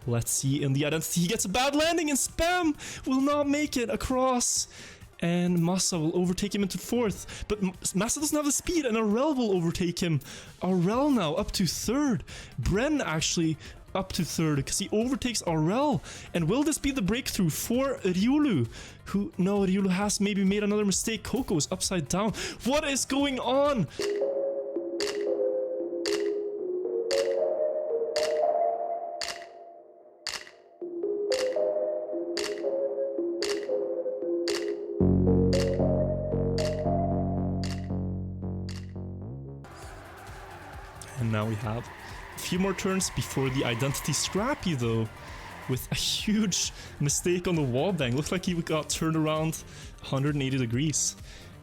Let's see in the identity. He gets a bad landing and Spam will not make it across. And Massa will overtake him into 4th. But Massa doesn't have the speed and Aurel will overtake him. Aurel now up to 3rd. Bren actually up to 3rd because he overtakes Aurel. And will this be the breakthrough for Ryulu? No, Ryulu has maybe made another mistake. Coco is upside down. What is going on? And now we have a few more turns before the identity. Scrappy though, with a huge mistake on the wall bang. Looked like he got turned around 180 degrees.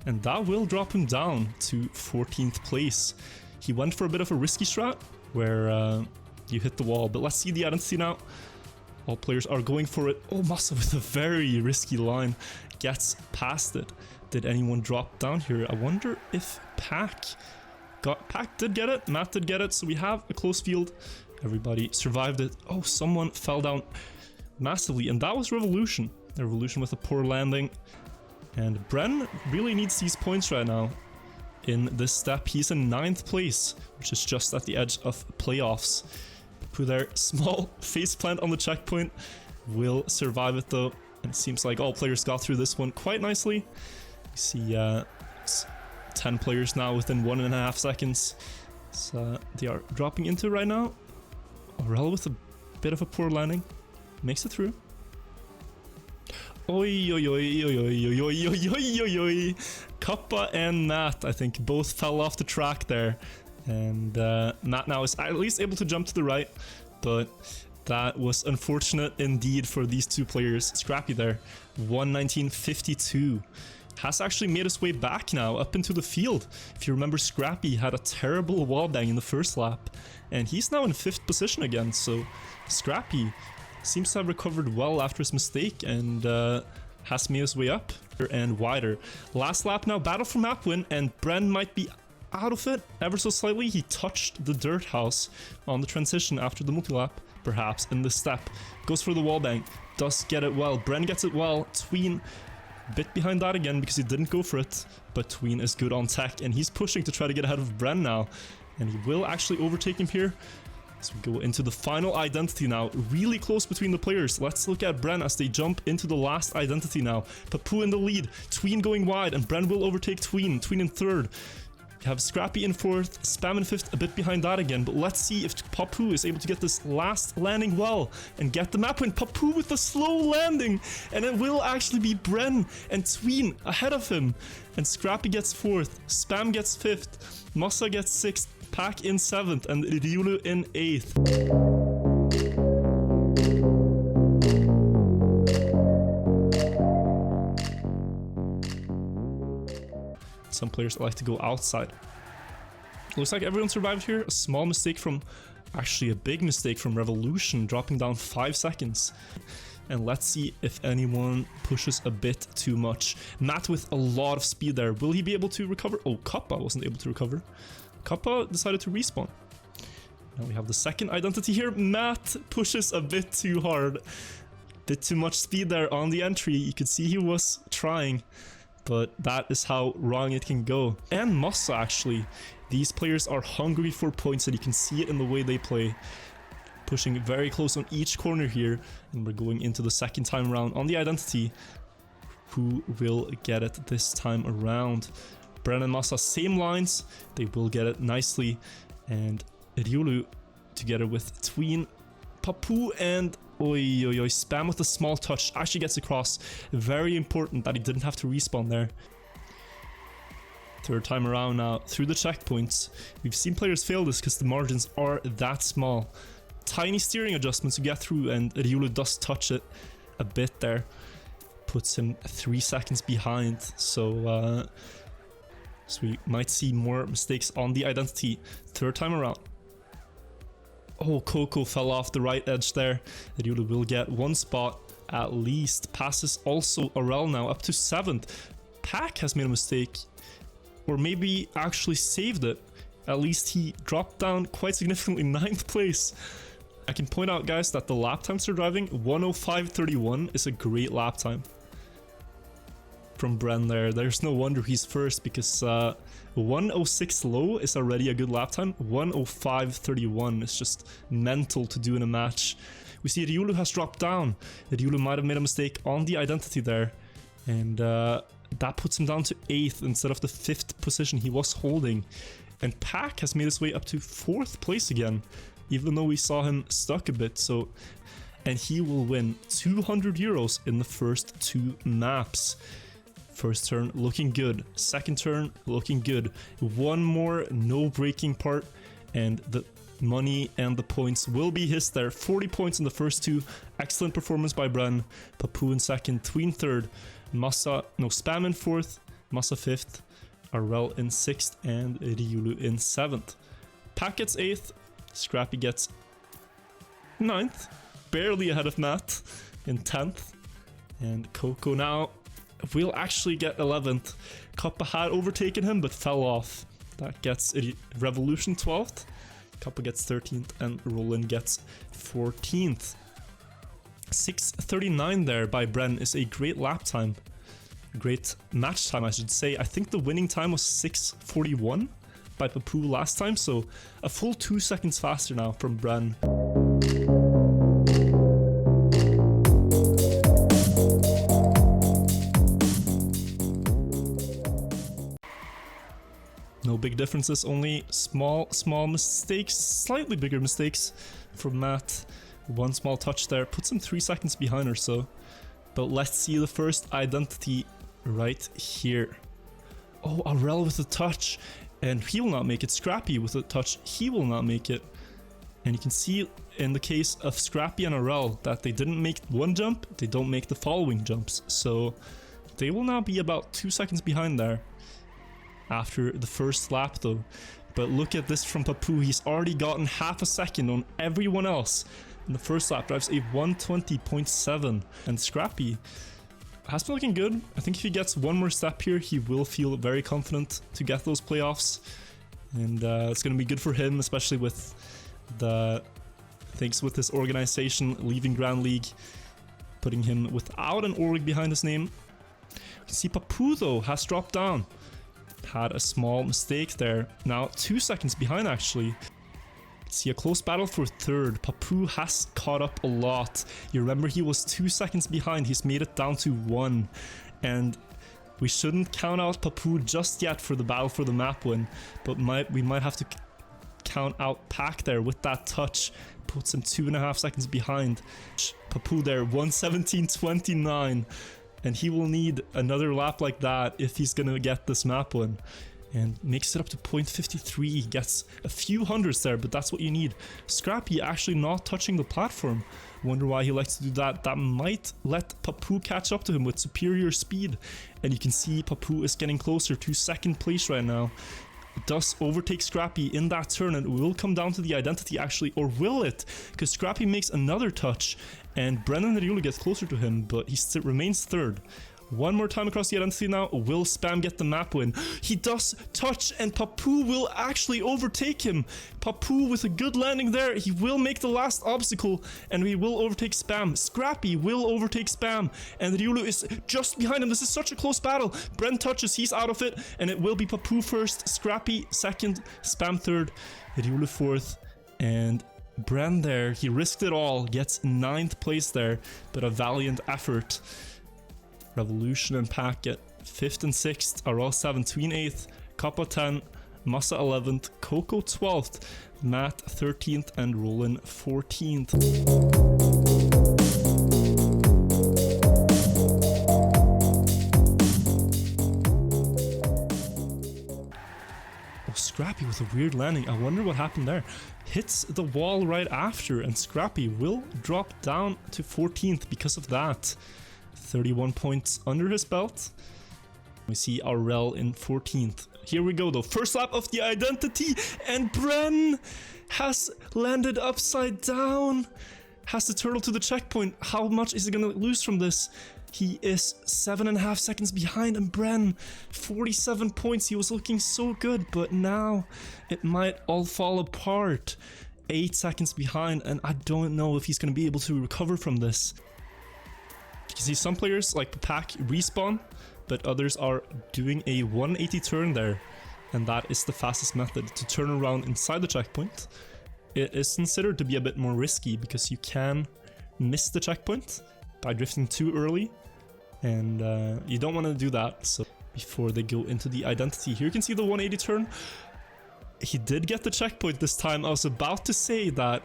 And that will drop him down to 14th place. He went for a bit of a risky strat where you hit the wall. But let's see the identity now. All players are going for it. Oh, Massa with a very risky line gets past it. Did anyone drop down here? I wonder if Pack did get it. Matt did get it. So we have a close field. Everybody survived it. Oh, someone fell down massively. And that was Revolution. Revolution with a poor landing. And Bren really needs these points right now in this step. He's in 9th place, which is just at the edge of playoffs. Put their small faceplant on the checkpoint. Will survive it though. And it seems like all players got through this one quite nicely. You see 10 players now within 1.5 seconds. So they are dropping into right now. Aurel with a bit of a poor landing. Makes it through. Oi, oi, oi, oi, oi, oi, oi, oi, oi, oi. Kappa and Matt, I think, both fell off the track there. And Matt now is at least able to jump to the right. But that was unfortunate indeed for these two players. Scrappy there, 119.52. Has actually made his way back now up into the field. If you remember, Scrappy had a terrible wall bang in the first lap. And he's now in 5th position again. So Scrappy seems to have recovered well after his mistake and has made his way up and wider. Last lap now, battle for map win, and Bren might be out of it ever so slightly. He touched the dirt house on the transition after the multi-lap, perhaps in this step. Goes for the wall bang, does get it well. Bren gets it well. Tween a bit behind that again because he didn't go for it, but Tween is good on tech and he's pushing to try to get ahead of Bren now, and he will actually overtake him here. So we go into the final identity now. Really close between the players. Let's look at Bren as they jump into the last identity now. Papu in the lead. Tween going wide, and Bren will overtake Tween. Tween in 3rd. We have Scrappy in 4th. Spam in 5th, a bit behind that again. But let's see if Papu is able to get this last landing well and get the map win. Papu with the slow landing. And it will actually be Bren and Tween ahead of him. And Scrappy gets 4th. Spam gets 5th. Massa gets 6th. Pack in 7th and Ryulu in 8th. Some players like to go outside. Looks like everyone survived here. A small mistake from, actually a big mistake from Revolution, dropping down 5 seconds. And let's see if anyone pushes a bit too much. Matt with a lot of speed there. Will he be able to recover? Oh, Kappa wasn't able to recover. Kappa decided to respawn. Now we have the second identity here. Matt pushes a bit too hard. Bit too much speed there on the entry. You could see he was trying, but that is how wrong it can go. And Massa actually. These players are hungry for points and you can see it in the way they play. Pushing very close on each corner here. And we're going into the second time around on the identity. Who will get it this time around? Bren and Massa, same lines. They will get it nicely. And Ryulu together with Tween, Papu, and oi, oi, oi, Spam with a small touch. Actually gets across. Very important that he didn't have to respawn there. 3rd time around now through the checkpoints. We've seen players fail this because the margins are that small. Tiny steering adjustments to get through, and Ryulu does touch it a bit there. Puts him 3 seconds behind. So we might see more mistakes on the identity 3rd time around. Oh, Coco fell off the right edge there. Ryulu will get 1 spot at least. Passes also Aurel now up to 7th. Pack has made a mistake, or maybe actually saved it. At least he dropped down quite significantly, 9th place. I can point out, guys, that the lap times for driving, 1:05:31 is a great lap time from Bren there. There's no wonder he's first, because 1:06 low is already a good lap time. 1:05:31 is just mental to do in a match. We see Ryulu has dropped down. Ryulu might have made a mistake on the identity there, and that puts him down to 8th instead of the 5th position he was holding. And Pack has made his way up to 4th place again, even though we saw him stuck a bit. So, and he will win 200 euros in the first 2 maps. First turn looking good, second turn looking good. One more no braking part, and the money and the points will be his there. 40 points in the first 2. Excellent performance by Bren. Papu in second, Tween third, Spam in 4th, Massa 5th, Arel in 6th, and Ryulu in 7th. Pack gets 8th, Scrappy gets 9th, barely ahead of Matt in 10th, and Coco now will actually get 11th. Kappa had overtaken him but fell off. That gets Revolution 12th, Kappa gets 13th, and Roland gets 14th. 6:39 there by Bren is a great lap time. Great match time, I should say. I think the winning time was 6:41 by Papu last time, so a full 2 seconds faster now from Bren. No big differences, only small mistakes, slightly bigger mistakes from Matt. One small touch there puts him 3 seconds behind or so. But let's see the first identity right here. Oh, Arel with a touch, and he will not make it. Scrappy with a touch, he will not make it. And you can see in the case of Scrappy and Arel that they didn't make one jump, they don't make the following jumps. So they will now be about 2 seconds behind there after the first lap though. But look at this from Papu, he's already gotten half a second on everyone else. In the first lap, drives a 1:20.7, and Scrappy has been looking good. I think if he gets one more step here, he will feel very confident to get those playoffs, and it's going to be good for him, especially with with his organization leaving Grand League, putting him without an org behind his name. You can see Papu though has dropped down, had a small mistake there. Now 2 seconds behind actually. See a close battle for third. Papu has caught up a lot. You remember he was 2 seconds behind. He's made it down to 1. And we shouldn't count out Papu just yet for the battle for the map win. But we might have to count out Pack there with that touch. Puts him 2.5 seconds behind. Papu there, 1:17.29. And he will need another lap like that if he's gonna get this map win. And makes it up to 0.53, gets a few hundreds there, but that's what you need. Scrappy actually not touching the platform. Wonder why he likes to do that. That might let Papu catch up to him with superior speed. And you can see Papu is getting closer to second place right now. Does overtake Scrappy in that turn, and it will come down to the identity actually, or will it? Because Scrappy makes another touch, and Brennan Ryulu gets closer to him, but he still remains third. One more time across the identity now. Will Spam get the map win? He does touch, and Papu will actually overtake him. Papu with a good landing there. He will make the last obstacle, and he will overtake Spam. Scrappy will overtake Spam, and Ryulu is just behind him. This is such a close battle. Bren touches, he's out of it, and it will be Papu first, Scrappy second, Spam third, Ryulu fourth, and Bren there. He risked it all, gets 9th place there, but a valiant effort. Revolution and Pack get 5th and 6th, Arel 7th, Tween 8th, Kappa 10th, Massa 11th, Coco 12th, Matt 13th, and Roland 14th. Oh, Scrappy with a weird landing. I wonder what happened there. Hits the wall right after, and Scrappy will drop down to 14th because of that. 31 points under his belt. We see Arel in 14th. Here we go though. First lap of the identity, and Bren has landed upside down. Has the turtle to the checkpoint. How much is he gonna lose from this? He is 7.5 seconds behind, and Bren 47 points. He was looking so good, but now it might all fall apart. 8 seconds behind, and I don't know if he's going to be able to recover from this. You can see some players like Pack respawn, but others are doing a 180 turn there, and that is the fastest method to turn around inside the checkpoint. It is considered to be a bit more risky because you can miss the checkpoint by drifting too early, and you don't want to do that. So before they go into the identity, here you can see the 180 turn. He did get the checkpoint this time. I was about to say that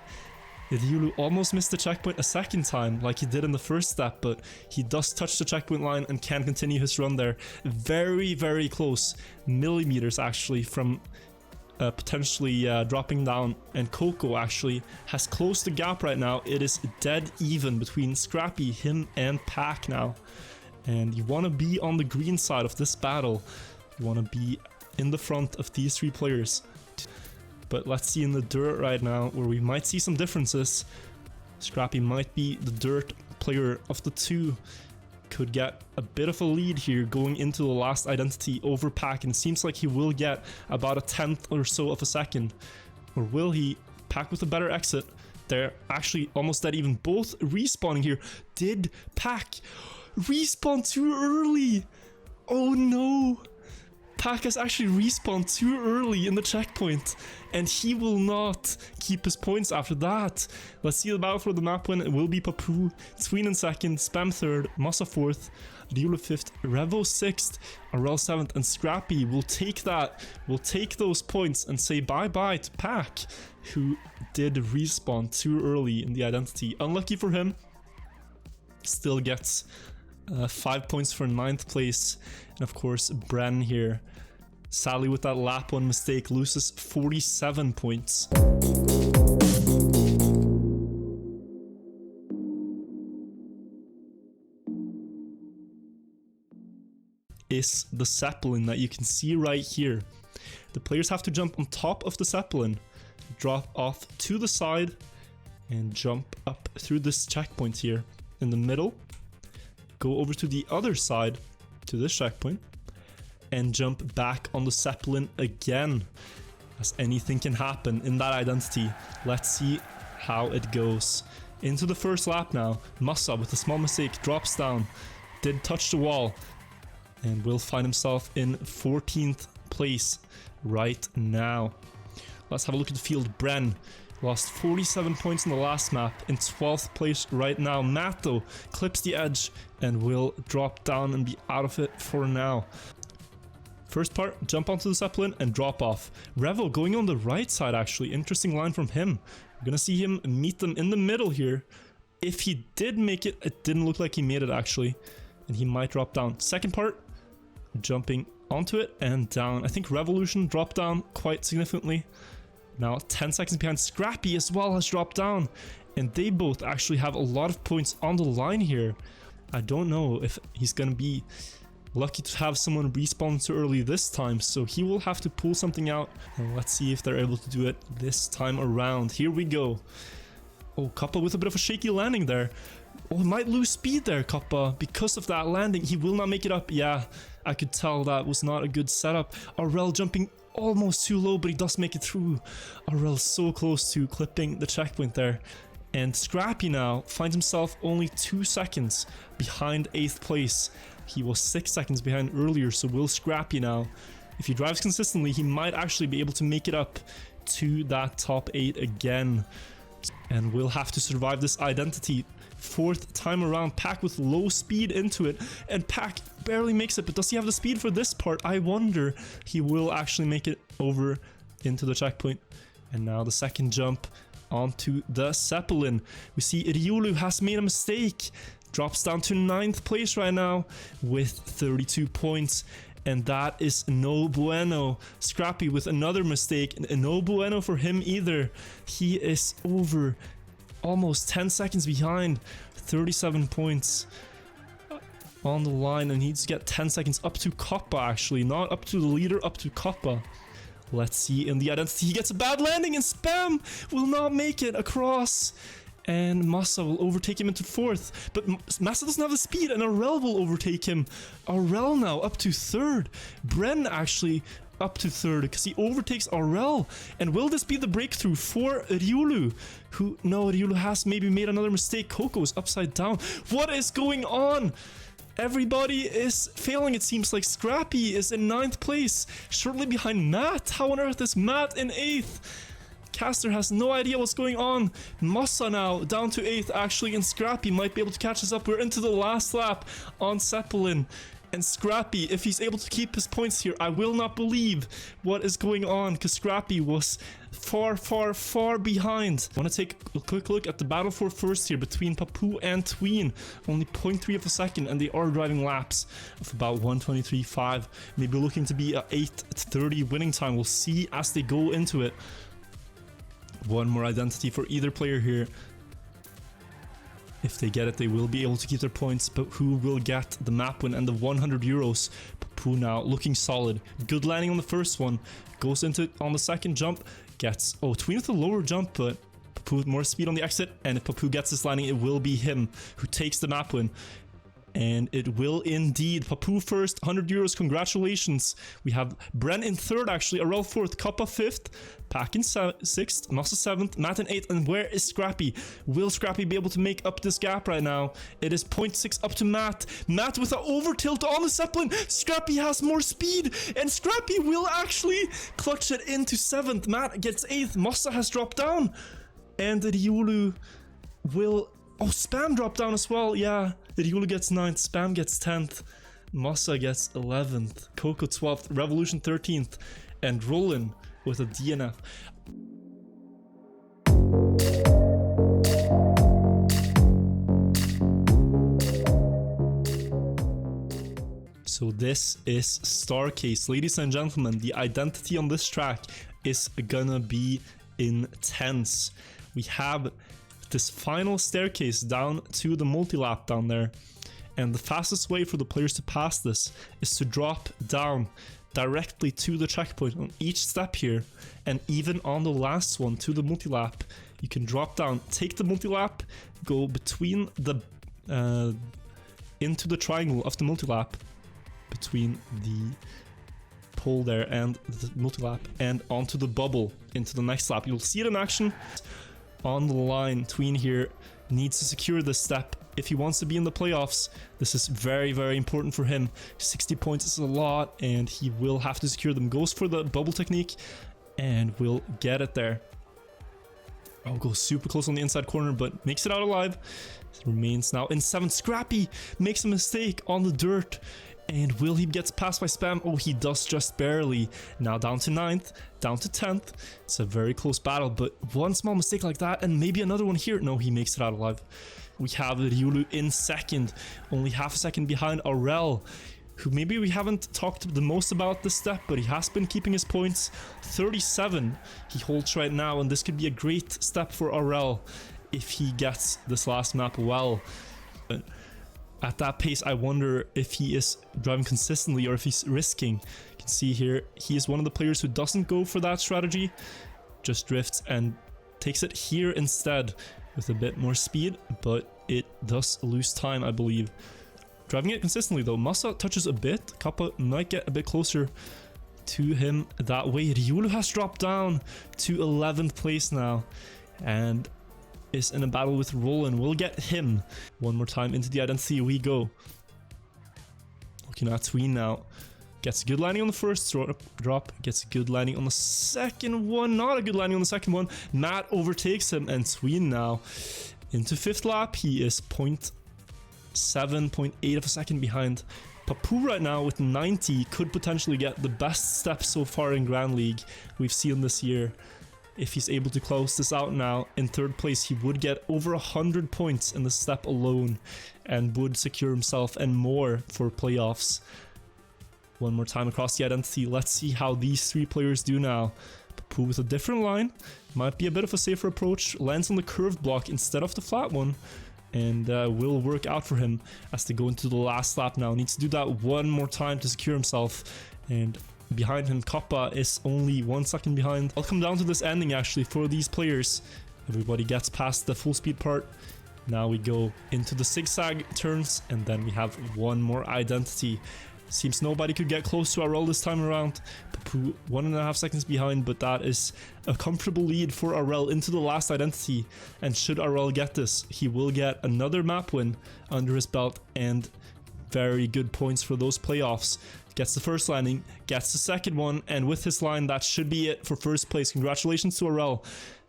Yulu almost missed the checkpoint a second time like he did in the first step, but he does touch the checkpoint line and can continue his run there. Very, very close, millimeters actually from potentially dropping down, and Coco actually has closed the gap right now. It is dead even between Scrappy, him, and Pack now, and you want to be on the green side of this battle. You want to be in the front of these three players. But let's see in the dirt right now where we might see some differences. Scrappy might be the dirt player of the two. Could get a bit of a lead here going into the last identity over Pack, and it seems like he will get about a 10th or so of a second. Or will he? Pack with a better exit. They're actually almost dead even. Both respawning here. Did Pack respawn too early? Oh no! Pack has actually respawned too early in the checkpoint, and he will not keep his points after that. Let's see the battle for the map win. It will be Papu, Tween in second, Spam third, Masa fourth, Riolu fifth, Revo sixth, Arel seventh, and Scrappy will take that. Will take those points and say bye-bye to Pack, who did respawn too early in the identity. Unlucky for him. Still gets 5 points for 9th place. And of course, Bren here, sadly with that lap 1 mistake, loses 47 points. Is the Zeppelin that you can see right here. The players have to jump on top of the Zeppelin, drop off to the side, and jump up through this checkpoint here in the middle. Go over to the other side, to this checkpoint, and jump back on the Zeppelin again, as anything can happen in that identity. Let's see how it goes. Into the first lap now. Masa with a small mistake drops down, did touch the wall, and will find himself in 14th place right now. Let's have a look at the field. Bren lost 47 points in the last map, in 12th place right now. Matto clips the edge and will drop down and be out of it for now. First part, jump onto the Zeppelin and drop off. Revo going on the right side actually. Interesting line from him. We're gonna see him meet them in the middle here. If he did make it, it didn't look like he made it actually, and he might drop down. Second part, jumping onto it and down. I think Revolution dropped down quite significantly. Now 10 seconds behind. Scrappy as well has dropped down, and they both actually have a lot of points on the line here. I don't know if he's gonna be lucky to have someone respawn too early this time, so he will have to pull something out, and let's see if they're able to do it this time around. Here we go. Oh, Kappa with a bit of a shaky landing there. Oh, he might lose speed there, Kappa, because of that landing. He will not make it up. Yeah, I could tell that was not a good setup. Arel jumping almost too low, but he does make it through. Arel so close to clipping the checkpoint there. And Scrappy now finds himself only 2 seconds behind 8th place. He was 6 seconds behind earlier, so will Scrappy now, if he drives consistently, he might actually be able to make it up to that top 8 again. And will have to survive this identity. 4th time around. Pack with low speed into it, and Pack barely makes it, but does he have the speed for this part? I wonder. He will actually make it over into the checkpoint. And now the second jump onto the Zeppelin. We see Riolu has made a mistake, drops down to 9th place right now with 32 points, and that is no bueno. Scrappy with another mistake, and no bueno for him either. He is over almost 10 seconds behind, 37 points on the line, and needs to get 10 seconds up to Kappa actually, not up to the leader, up to Kappa. Let's see in the identity. He gets a bad landing, and Spam will not make it across, and Masa will overtake him into 4th, but Masa doesn't have the speed, and Arel will overtake him. Arel now up to 3rd. Bren actually up to third because he overtakes Aurel. And will this be the breakthrough for Riolu? No, Riolu has maybe made another mistake. Coco is upside down. What is going on? Everybody is failing, it seems like. Scrappy is in 9th place, shortly behind Matt. How on earth is Matt in 8th? Caster has no idea what's going on. Mossa now down to 8th, actually, and Scrappy might be able to catch us up. We're into the last lap on Zeppelin. And Scrappy, if he's able to keep his points here, I will not believe what is going on, because Scrappy was far behind. I want to take a quick look at the battle for first here between Papu and Tween. Only 0.3 of a second, and they are driving laps of about 1:23.5. Maybe looking to be a 8:30 winning time. We'll see as they go into it. One more identity for either player here. If they get it, they will be able to keep their points, but who will get the map win and the 100 euros? Papu now looking solid. Good landing on the first one. Goes into it on the second jump. Gets... Oh, Tween with a lower jump, but Papu with more speed on the exit. And if Papu gets this landing, it will be him who takes the map win. And it will indeed. Papu first, 100 euros, congratulations. We have Bren in 3rd, actually. Aurel 4th, Kappa 5th, Pack in 6th, Mossa 7th, Matt in 8th. And where is Scrappy? Will Scrappy be able to make up this gap right now? It is 0.6 up to Matt. Matt with an over tilt on the Zeppelin. Scrappy has more speed, and Scrappy will actually clutch it into 7th. Matt gets 8th. Mossa has dropped down. And Riolu will... Oh, Spam dropped down as well, yeah. Riolu gets 9th, Spam gets 10th, Mossa gets 11th, Coco 12th, Revolution 13th, and Rollin with a DNF. So this is STARCASE. Ladies and gentlemen, the identity on this track is gonna be intense. We have this final staircase down to the multi-lap down there, and the fastest way for the players to pass this is to drop down directly to the checkpoint on each step here, and even on the last one to the multi-lap you can drop down, take the multi-lap, go between the into the triangle of the multi-lap between the pole there and the multi-lap, and onto the bubble into the next lap. You'll see it in action on the line. Tween here needs to secure this step if he wants to be in the playoffs. This is very important for him. 60 points is a lot, and he will have to secure them. Goes for the bubble technique and will get it there. Oh, goes super close on the inside corner, but makes it out alive. Remains now in 7th. Scrappy makes a mistake on the dirt, and will he get passed by Spam? Oh, he does just barely. Now down to 9th, down to 10th. It's a very close battle, but one small mistake like that, and maybe another one here. No, he makes it out alive. We have Riolu in 2nd, only half a second behind Aurel, who maybe we haven't talked the most about this step, but he has been keeping his points. 37 he holds right now, and this could be a great step for Aurel if he gets this last map well. But at that pace, I wonder if he is driving consistently or if he's risking. You can see here, he is one of the players who doesn't go for that strategy, just drifts and takes it here instead with a bit more speed, but it does lose time, I believe. Driving it consistently though. Mossa touches a bit. Kappa might get a bit closer to him that way. Riolu has dropped down to 11th place now, and is in a battle with Roland. We'll get him. One more time into the identity we go. Looking at Tween now. Gets a good landing on the first drop. Gets a good landing on the second one. Not a good landing on the second one. Matt overtakes him, and Tween now into 5th lap. He is 0.7, 0.8 of a second behind. Papu right now with 90 could potentially get the best step so far in Grand League we've seen this year. If he's able to close this out now in 3rd place, he would get over 100 points in the step alone and would secure himself and more for playoffs. One more time across the identity. Let's see how these 3 players do now. Papu with a different line. Might be a bit of a safer approach. Lands on the curved block instead of the flat one, and will work out for him as they go into the last lap now. Needs to do that one more time to secure himself, and behind him Kappa is only 1 second behind. I'll come down to this ending actually for these players. Everybody gets past the full speed part. Now we go into the zigzag turns, and then we have one more identity Seems nobody could get close to Arel this time around. Papu 1.5 seconds behind, but that is a comfortable lead for Arel into the last identity. And should Arel get this, he will get another map win under his belt and very good points for those playoffs. Gets the first landing, gets the second one, and with his line, that should be it for first place. Congratulations to Arel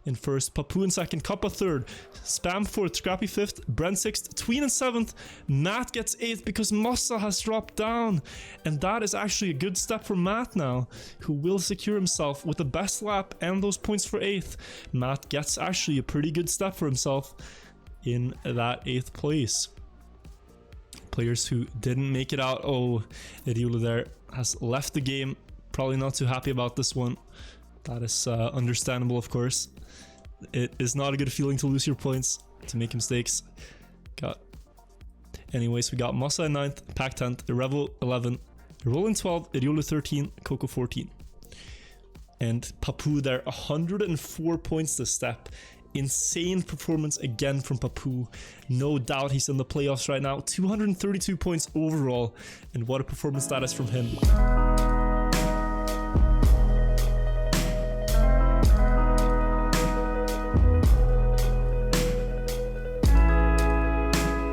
in first, Papu in second, Kappa third, Spam fourth, Scrappy fifth, Brent sixth, Tween in seventh, Matt gets eighth because Mossa has dropped down, and that is actually a good step for Matt now, who will secure himself with the best lap and those points for eighth. Matt gets actually a pretty good step for himself in that eighth place. Players who didn't make it out, oh, Iriula there has left the game, probably not too happy about this one. That is understandable, of course. It is not a good feeling to lose your points, to make mistakes. Anyways, we got Mossa in 9th, Pack 10th, Revel 11th, Roland 12th, Iriula 13th, Coco 14. And Papu there, 104 points this step. Insane performance again from Papu. No doubt he's in the playoffs right now. 232 points overall. And what a performance that is from him.